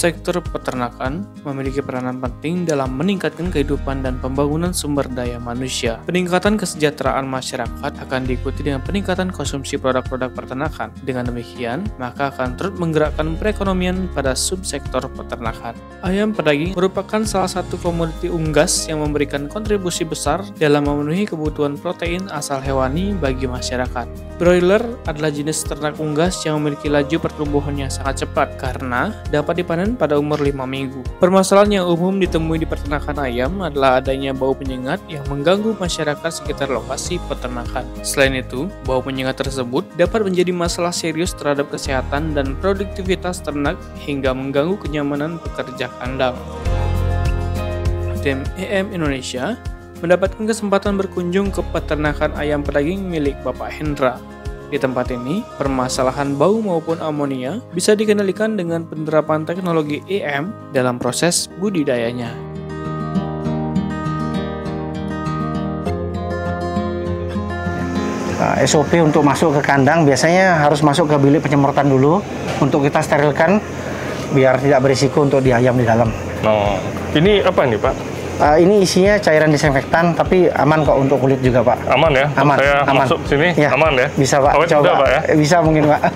Sektor peternakan memiliki peranan penting dalam meningkatkan kehidupan dan pembangunan sumber daya manusia. Peningkatan kesejahteraan masyarakat akan diikuti dengan peningkatan konsumsi produk-produk peternakan. Dengan demikian, maka akan terus menggerakkan perekonomian pada subsektor peternakan. Ayam pedaging merupakan salah satu komoditi unggas yang memberikan kontribusi besar dalam memenuhi kebutuhan protein asal hewani bagi masyarakat. Broiler adalah jenis ternak unggas yang memiliki laju pertumbuhannya sangat cepat karena dapat dipanen pada umur 5 minggu. Permasalahan yang umum ditemui di peternakan ayam adalah adanya bau penyengat yang mengganggu masyarakat sekitar lokasi peternakan. Selain itu, bau penyengat tersebut dapat menjadi masalah serius terhadap kesehatan dan produktivitas ternak hingga mengganggu kenyamanan pekerja kandang. Tim EM Indonesia mendapatkan kesempatan berkunjung ke peternakan ayam pedaging milik Bapak Hendra. Di tempat ini, permasalahan bau maupun amonia bisa dikendalikan dengan penerapan teknologi EM dalam proses budidayanya. SOP untuk masuk ke kandang biasanya harus masuk ke bilik penyemprotan dulu untuk kita sterilkan biar tidak berisiko untuk di ayam di dalam. Oh, ini apa nih Pak? Ini isinya cairan disinfektan, tapi aman kok untuk kulit juga Pak. Aman ya? Aman. Saya aman. masuk sini, ya. Aman ya? Bisa Pak, Awet coba Pak ya? Bisa mungkin Pak.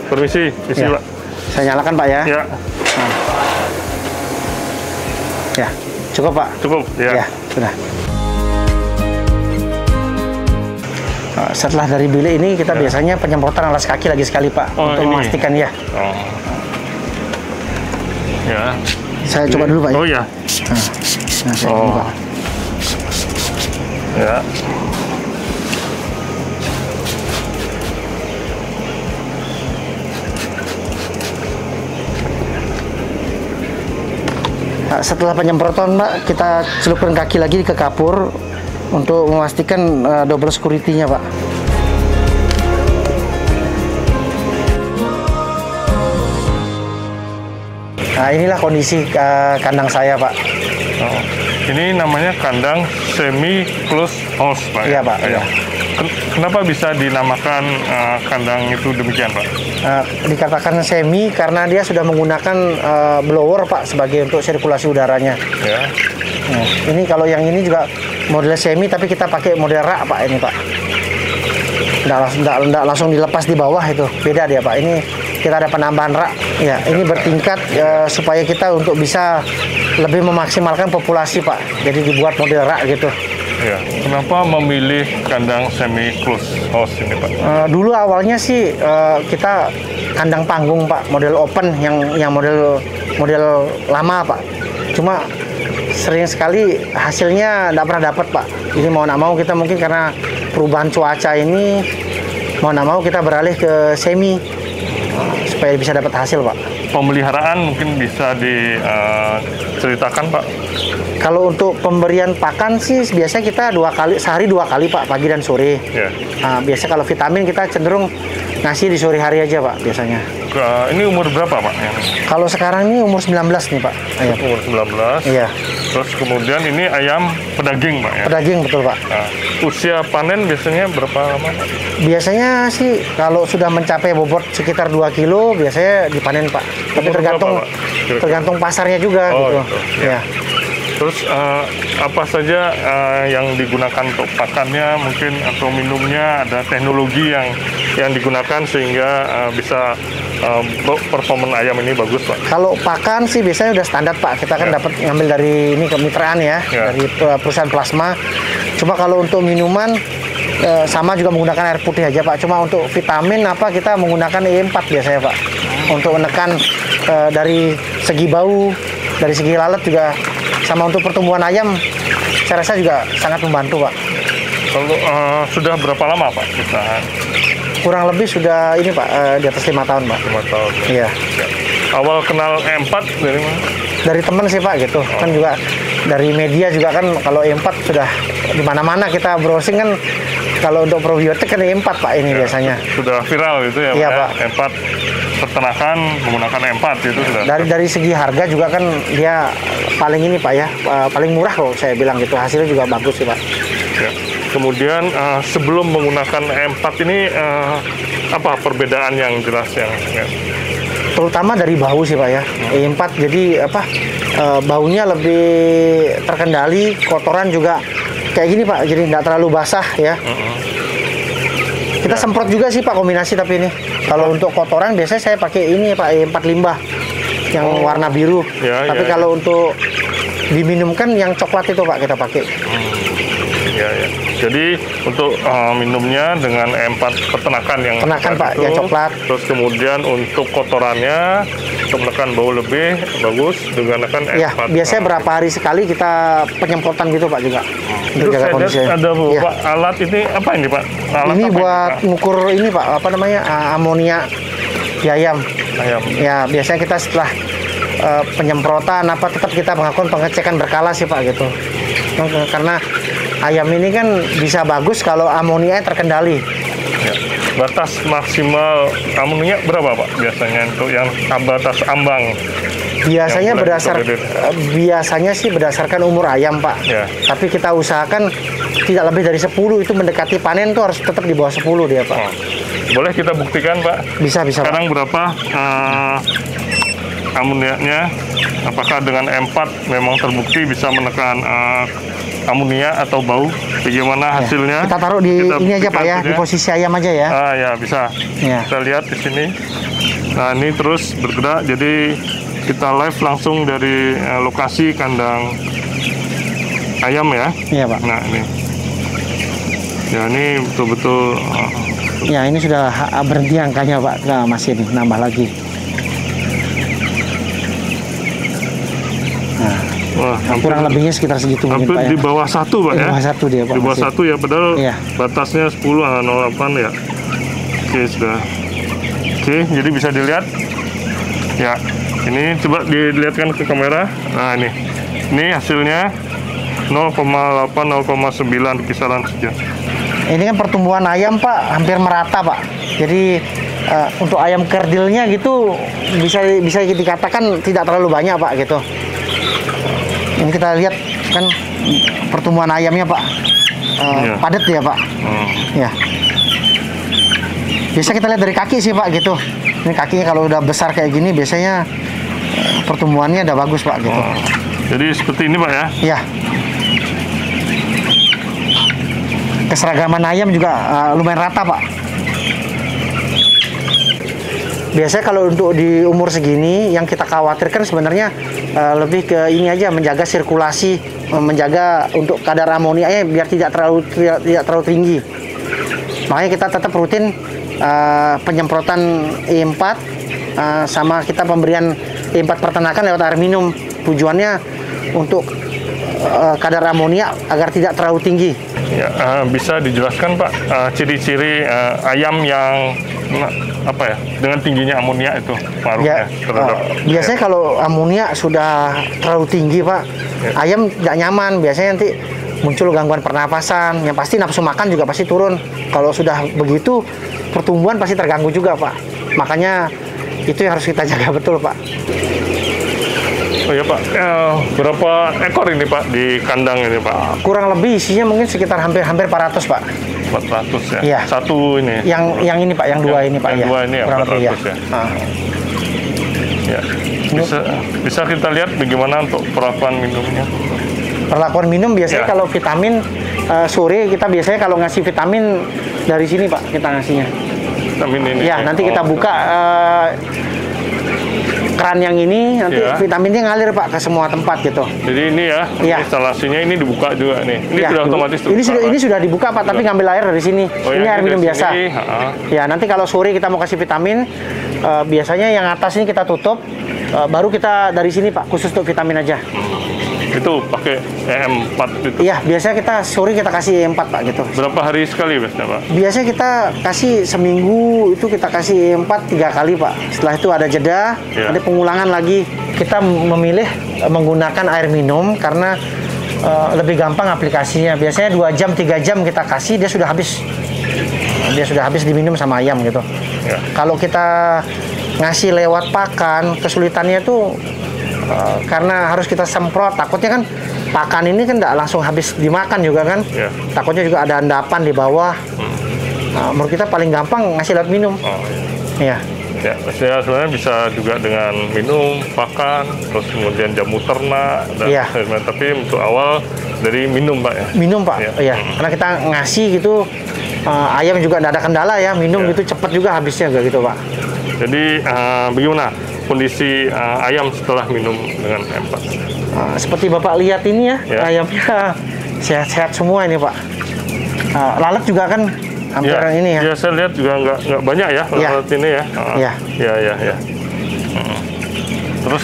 Permisi, isi ya. Pak. Saya nyalakan Pak ya. Ya. Nah. Ya, cukup Pak. Cukup, ya. Ya, sudah. Setelah dari bilik ini kita biasanya penyemprotan alas kaki lagi sekali Pak, untuk memastikan ya. Oh. Ya. Saya coba dulu Pak ya. Oh ya. Nah, saya coba. Ya. Nah, setelah penyemprotan Pak, kita celupkan kaki lagi ke kapur untuk memastikan double security-nya Pak. Nah, inilah kondisi kandang saya Pak. Oh. Ini namanya kandang semi closed house Pak. Iya Pak. Ya. Kenapa bisa dinamakan kandang itu demikian Pak? Dikatakan semi karena dia sudah menggunakan blower Pak sebagai untuk sirkulasi udaranya. Ya. Nah, ini kalau yang ini juga model semi tapi kita pakai model rak Pak ini Pak. Nggak langsung dilepas di bawah itu, beda dia Pak. Ini kita ada penambahan rak. Ya, ini bertingkat supaya kita untuk bisa lebih memaksimalkan populasi Pak. Jadi dibuat model rak gitu. Ya. Kenapa memilih kandang semi closed house ini Pak? Dulu awalnya sih kita kandang panggung Pak, model open yang model lama Pak. Cuma sering sekali hasilnya nggak pernah dapat Pak. Jadi mau nggak mau kita mungkin karena perubahan cuaca ini mau nggak mau kita beralih ke semi supaya bisa dapat hasil Pak. Pemeliharaan mungkin bisa diceritakan Pak. Kalau untuk pemberian pakan sih biasanya kita sehari dua kali Pak, pagi dan sore. Yeah. Nah, biasa kalau vitamin kita cenderung ngasih di sore hari aja Pak biasanya. Ini umur berapa Pak? Kalau sekarang ini umur 19 nih Pak. Ayam. Umur 19. Iya. Terus kemudian ini ayam pedaging Pak ya? Pedaging betul Pak. Nah, usia panen biasanya berapa lama Pak? Biasanya sih kalau sudah mencapai bobot sekitar 2 kilo biasanya dipanen Pak. Tapi tergantung pasarnya juga gitu. Ya. Terus apa saja yang digunakan untuk pakannya mungkin atau minumnya, ada teknologi yang digunakan sehingga bisa performa ayam ini bagus Pak? Kalau pakan sih biasanya udah standar Pak. Kita kan dapat ngambil dari ini kemitraan ya, dari perusahaan plasma. Cuma kalau untuk minuman sama juga menggunakan air putih aja Pak. Cuma untuk vitamin kita menggunakan E4 biasanya Pak. Untuk menekan dari segi bau, dari segi lalat juga, sama untuk pertumbuhan ayam saya rasa juga sangat membantu Pak. Kalau sudah berapa lama Pak kita? Kurang lebih sudah ini Pak di atas 5 tahun Pak. 5 tahun. Iya. Awal kenal E4 dari mana? Dari teman sih Pak gitu. Kan juga dari media juga kan, kalau E4 sudah di mana-mana kita browsing kan. Kalau untuk probiotik kan E4 Pak ini biasanya. Sudah viral gitu ya Pak. Iya Pak. E4 peternakan menggunakan E4 itu sudah. Dari segi harga juga kan dia paling ini Pak ya, paling murah kalau saya bilang gitu. Hasilnya juga bagus sih Pak. Ya. Kemudian sebelum menggunakan E4 ini apa perbedaan yang jelas yang? Ya? terutama dari bau sih Pak ya. E4 jadi apa, baunya lebih terkendali, kotoran juga kayak gini Pak, jadi nggak terlalu basah ya. Kita semprot juga sih Pak, kombinasi, tapi ini kalau untuk kotoran biasanya saya pakai ini Pak, E4 limbah yang warna biru. Tapi kalau untuk diminumkan yang coklat itu Pak kita pakai. Ya. Jadi untuk minumnya dengan E4 peternakan yang Pak, itu, yang coklat. Terus kemudian untuk kotorannya, untuk menekan bau lebih bagus menggunakan E4. Ya, biasanya berapa hari sekali kita penyemprotan gitu Pak juga. Untuk jaga kondisi. Ada Pak, alat ini apa ini Pak? Alat ini apa buat ngukur ini Pak, apa namanya, amonia di ayam. Ya, biasanya kita setelah penyemprotan tetap kita melakukan pengecekan berkala sih Pak gitu. Karena ayam ini kan bisa bagus kalau amonianya terkendali. Ya. Batas maksimal amonia berapa Pak biasanya untuk yang batas ambang? Biasanya sih berdasarkan umur ayam Pak. Ya. Tapi kita usahakan tidak lebih dari 10, itu mendekati panen tuh harus tetap di bawah 10 dia Pak. Boleh kita buktikan Pak? Bisa Sekarang Pak. Berapa amonianya? Apakah dengan E4 memang terbukti bisa menekan amonia atau bau? Bagaimana hasilnya? Kita taruh di ini aja Pak ya, di posisi ayam aja ya. Ya bisa. Ya. Kita lihat di sini. Nah ini terus bergerak, jadi kita live langsung dari lokasi kandang ayam ya. Iya Pak. Nah ini. Ya ini betul-betul. Ya ini sudah berhenti angkanya Pak, nah, masih nih nambah lagi. Wah, kurang lebihnya sekitar segitu mungkin Pak ya. Di bawah 1 Pak ya? Di bawah 1 dia Pak. Di bawah 1 ya, padahal batasnya 10 08 ya. Oke, sudah. Oke, jadi bisa dilihat. Ya, ini coba dilihatkan ke kamera. Nah ini hasilnya 0,8, 0,9 kisaran saja. Ini kan pertumbuhan ayam Pak hampir merata Pak. Jadi untuk ayam kerdilnya gitu bisa dikatakan tidak terlalu banyak Pak gitu. Ini kita lihat kan pertumbuhan ayamnya Pak, padat ya Pak. Ya. Biasa kita lihat dari kaki sih Pak gitu. Ini kakinya kalau udah besar kayak gini biasanya pertumbuhannya udah bagus Pak gitu. Jadi seperti ini Pak ya? Iya. Keseragaman ayam juga lumayan rata Pak. Biasanya kalau untuk di umur segini yang kita khawatirkan sebenarnya lebih ke ini aja, menjaga sirkulasi, menjaga untuk kadar amonianya biar tidak terlalu tinggi. Makanya kita tetap rutin penyemprotan E4 sama kita pemberian E4 peternakan lewat air minum. Tujuannya untuk kadar amonia agar tidak terlalu tinggi. Ya, bisa dijelaskan Pak ciri-ciri ayam yang apa ya, dengan tingginya amonia itu pengaruhnya terhadap biasanya kalau amonia sudah terlalu tinggi Pak, ayam tidak nyaman, biasanya nanti muncul gangguan pernapasan, yang pasti nafsu makan juga pasti turun. Kalau sudah begitu pertumbuhan pasti terganggu juga Pak, makanya itu yang harus kita jaga betul Pak. Oh ya Pak, berapa ekor ini Pak di kandang ini Pak? Kurang lebih isinya mungkin sekitar hampir 400 Pak. 400 ya? Iya. Satu ini? Yang ini Pak, yang dua ini Pak. Yang dua ini ya, kurang 400 lebih, ya? Ya. Bisa kita lihat bagaimana untuk perlakuan minumnya? Perlakuan minum biasanya kalau vitamin sore kita biasanya kalau ngasih vitamin dari sini Pak, kita ngasihnya. Vitamin ini? Ya, nanti kita buka keran yang ini, nanti vitaminnya ngalir Pak ke semua tempat gitu. Jadi ini ya, instalasinya ini dibuka juga nih. Ini sudah otomatis terbuka. Ini sudah dibuka Pak, tapi ngambil air dari sini. Ini air minum biasa. Ya, nanti kalau sore kita mau kasih vitamin, biasanya yang atas ini kita tutup, baru kita dari sini Pak, khusus untuk vitamin aja. Itu pakai E4 itu? Iya, biasanya kita sore kita kasih E4 Pak gitu. Berapa hari sekali biasanya Pak? Biasanya kita kasih seminggu itu kita kasih E4 3 kali Pak. Setelah itu ada jeda, ada pengulangan lagi. Kita memilih menggunakan air minum karena lebih gampang aplikasinya. Biasanya 2 jam 3 jam kita kasih dia sudah habis. Dia sudah habis diminum sama ayam gitu. Kalau kita ngasih lewat pakan, kesulitannya itu karena harus kita semprot, takutnya kan pakan ini kan tidak langsung habis dimakan juga kan, takutnya juga ada endapan di bawah. Menurut kita paling gampang ngasih lewat minum. Ya, sebenarnya bisa juga dengan minum, pakan, terus kemudian jamu ternak, dan Iya. tapi untuk awal dari minum Pak ya. Minum Pak, Iya. karena kita ngasih gitu, ayam juga nggak ada kendala ya, minum Iya. gitu cepat juga habisnya gitu Pak. Jadi bagaimana kondisi ayam setelah minum dengan M4? Seperti Bapak lihat ini ya, Ya. ayamnya sehat-sehat semua ini Pak. Lalat juga kan hampir ini ya. Ya, saya lihat juga nggak banyak ya Iya. lalat ini ya. Iya. Ya. Terus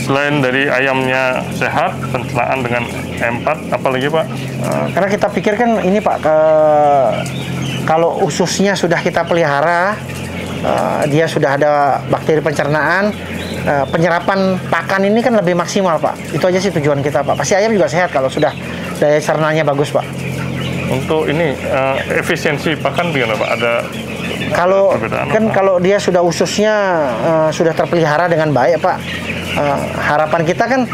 selain dari ayamnya sehat, pencernaan dengan M4, apa lagi Pak? Karena kita pikirkan ini Pak, kalau ususnya sudah kita pelihara, dia sudah ada bakteri pencernaan, penyerapan pakan ini kan lebih maksimal Pak. Itu aja sih tujuan kita Pak. Pasti ayam juga sehat kalau sudah daya cernanya bagus Pak. Untuk ini efisiensi pakan gimana Pak? Ada Kalau perbedaan kan apa? kalau dia sudah ususnya sudah terpelihara dengan baik Pak, harapan kita kan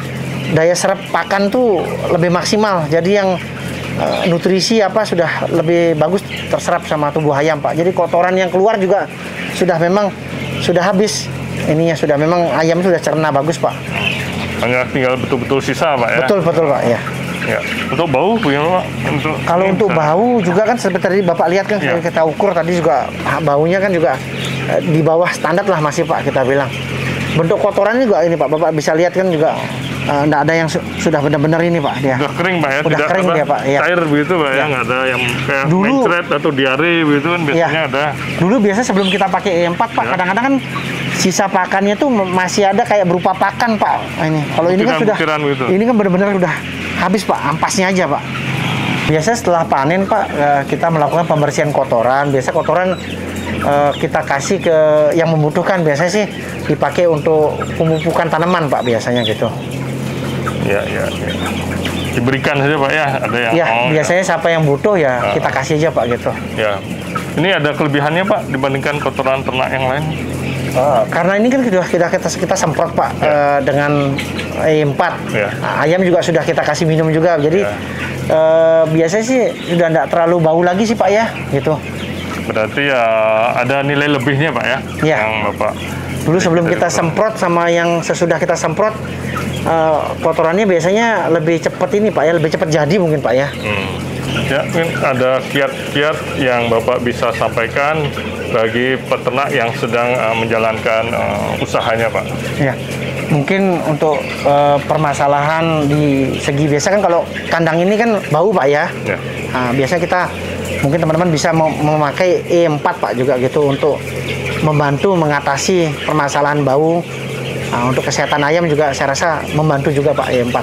daya serap pakan tuh lebih maksimal. Jadi yang nutrisi apa sudah lebih bagus terserap sama tubuh ayam Pak. Jadi kotoran yang keluar juga sudah habis. Ininya sudah memang ayam sudah cerna bagus Pak. Hanya tinggal betul-betul sisa Pak ya? Betul Pak ya. Ya. Untuk bau bagaimana Pak? Kalau ini untuk bisa- bau juga kan seperti tadi Bapak lihat kan, Iya. kita ukur tadi juga baunya kan juga di bawah standar lah masih Pak, kita bilang. Bentuk kotorannya juga ini Pak, Bapak bisa lihat kan juga nggak ada yang sudah benar-benar ini Pak dia. Udah kering Pak ya? Udah Tidak kering apa, dia, Pak, iya. cair begitu Pak ya? Iya. Nggak ada yang kayak Dulu- mencret atau diare begitu kan biasanya ada. Dulu biasa sebelum kita pakai E4 Pak, Ya. kadang-kadang kan sisa pakannya tuh masih ada kayak berupa pakan Pak. Nah, ini kalau ini kan sudah, Butiran-butiran gitu. ini kan benar-benar udah habis Pak, ampasnya aja Pak. Biasa setelah panen Pak, kita melakukan pembersihan kotoran. Biasa kotoran kita kasih ke yang membutuhkan. Biasanya sih dipakai untuk pemupukan tanaman Pak, biasanya gitu. Ya. Diberikan saja Pak ya? Ada yang Ya, mau, biasanya siapa yang butuh ya kita kasih aja Pak gitu. Ya. Ini ada kelebihannya Pak dibandingkan kotoran ternak yang lain? Karena ini kan kita semprot Pak, dengan E4. Ya. Ayam juga sudah kita kasih minum juga. Jadi Ya. biasanya sih sudah tidak terlalu bau lagi sih Pak ya, gitu. Berarti ya ada nilai lebihnya Pak ya? Iya. Yang Bapak. Dulu sebelum dari kita kotoran. semprot sama yang sesudah kita semprot, kotorannya biasanya lebih cepat ini Pak ya, lebih cepat jadi mungkin Pak ya. Ya, mungkin ada kiat-kiat yang Bapak bisa sampaikan bagi peternak yang sedang menjalankan usahanya Pak. Ya, mungkin untuk permasalahan di segi biasa kan kalau kandang ini kan bau Pak ya. Ya. Nah, biasanya kita mungkin teman-teman bisa memakai E4 Pak juga gitu untuk membantu mengatasi permasalahan bau. Nah, untuk kesehatan ayam juga saya rasa membantu juga Pak E4.